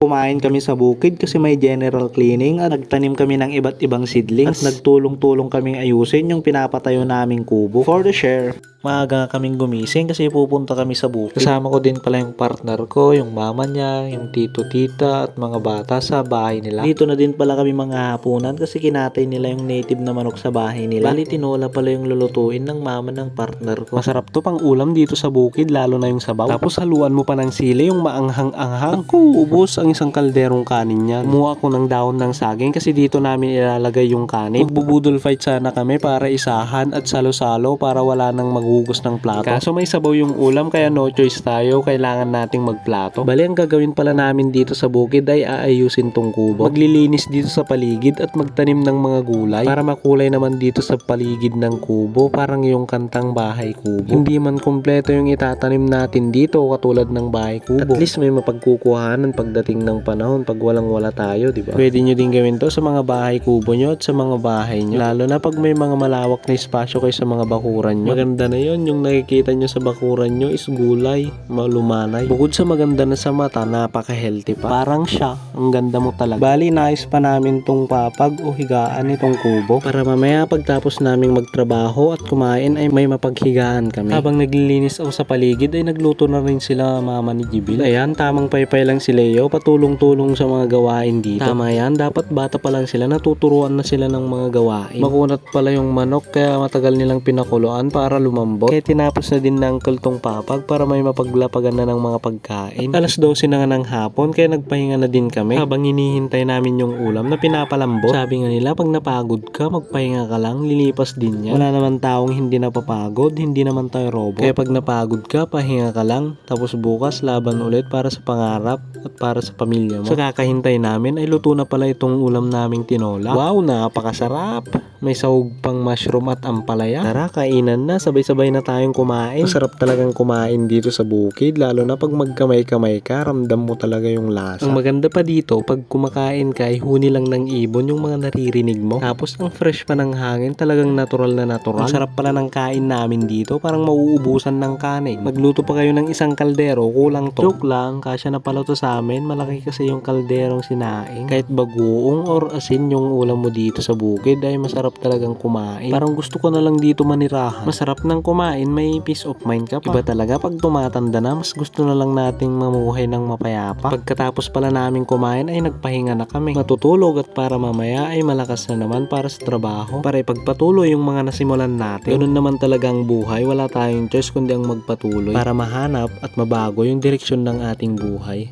Kumain kami sa bukid kasi may general cleaning at nagtanim kami ng iba't ibang seedlings at nagtulong-tulong kaming ayusin yung pinapatayo naming kubo for the share. Maaga kaming gumising kasi pupunta kami sa bukid. Kasama ko din pala yung partner ko, yung mama niya, yung tito-tita at mga bata sa bahay nila. Dito na din pala kami mga hapunan kasi kinatay nila yung native na manok sa bahay nila. Bali tinola pala yung lulutuin ng mama ng partner ko. Masarap to pang ulam dito sa bukid, lalo na yung sabaw. Tapos haluan mo pa ng sili, yung maanghang-anghang. Ako, ubos ang isang kalderong kanin niya. Kumuha ko ng dahon ng saging kasi dito namin ilalagay yung kanin. Magbubudol fight sana kami para isahan at salo-salo para wala nang maghugas ng plato. Kaso may sabaw yung ulam kaya no choice tayo, kailangan nating magplato. Bali ang gagawin pala namin dito sa bukid ay aayusin tong kubo. Maglilinis dito sa paligid at magtanim ng mga gulay para makulay naman dito sa paligid ng kubo, parang yung kantang bahay kubo. Hindi man kumpleto yung itatanim natin dito katulad ng bahay kubo. At least may mapagkukuhanan pagdating ng panahon pag walang-wala tayo, di ba? Pwede nyo din gawin to sa mga bahay kubo nyo at sa mga bahay nyo. Lalo na pag may mga malawak na espasyo kayo sa mga bakuran nyo. Maganda na yun, yung nakikita nyo sa bakuran nyo is gulay, malumanay. Bukod sa maganda na sa mata, napaka-healthy pa. Parang siya, ang ganda mo talaga. Bali, nais pa namin tong papag o higaan nitong kubo para mamaya pagtapos naming magtrabaho at kumain ay may mapaghigaan kami. Habang naglilinis ako sa paligid ay nagluto na rin sila mama ni Jibil. Ayan, tamang paypay lang si Leo, patulong-tulong sa mga gawain dito. Tama yan, dapat bata pa lang sila, natuturuan na sila ng mga gawain. Makunat pala yung manok kaya matagal nilang pinakuluan para lumambot. Kaya tinapos na din ng uncle tong papag para may mapaglapagan na ng mga pagkain. Alas 12 na nga ng hapon kaya nagpahinga na din kami habang hinihintay namin yung ulam na pinapalambot. Sabi nga nila pag napagod ka magpahinga ka lang, lilipas din yan. Wala naman taong hindi napapagod, hindi naman tayo robot. Kaya pag napagod ka, pahinga ka lang, tapos bukas laban ulit para sa pangarap at para sa pamilya mo. Sa kakahintay namin ay luto na pala itong ulam naming tinola. Wow, napakasarap! May sahog pang mushroom at ampalaya. Tara, kainan na, sabay-sabay na tayong kumain. Masarap talagang kumain dito sa bukid, lalo na pag magkamay-kamay ka, ramdam mo talaga yung lasa. Ang maganda pa dito, pag kumakain ka ay huni lang ng ibon yung mga naririnig mo. Tapos ang fresh pa ng hangin, talagang natural na natural. Ang sarap pala ng kain namin dito, parang mauubusan ng kanin. Magluto pa kayo ng isang kaldero, kulang to. Joke lang, kasya na pala to sa amin, malaki kasi yung kalderong sinaing. Kahit bagoong or asin yung ulam mo dito sa bukid ay masarap talagang kumain. Parang gusto ko na lang dito manirahan. Masarap ng kumain, may peace of mind ka pa. Iba talaga pag tumatanda na, mas gusto na lang nating mamuhay ng mapayapa. Pagkatapos pala namin kumain ay nagpahinga na kami. Matutulog at para mamaya ay malakas na naman para sa trabaho. Para ipagpatuloy yung mga nasimulan natin. Ganun naman talaga ang buhay. Wala tayong choice kundi ang magpatuloy para mahanap at mabago yung direksyon ng ating buhay.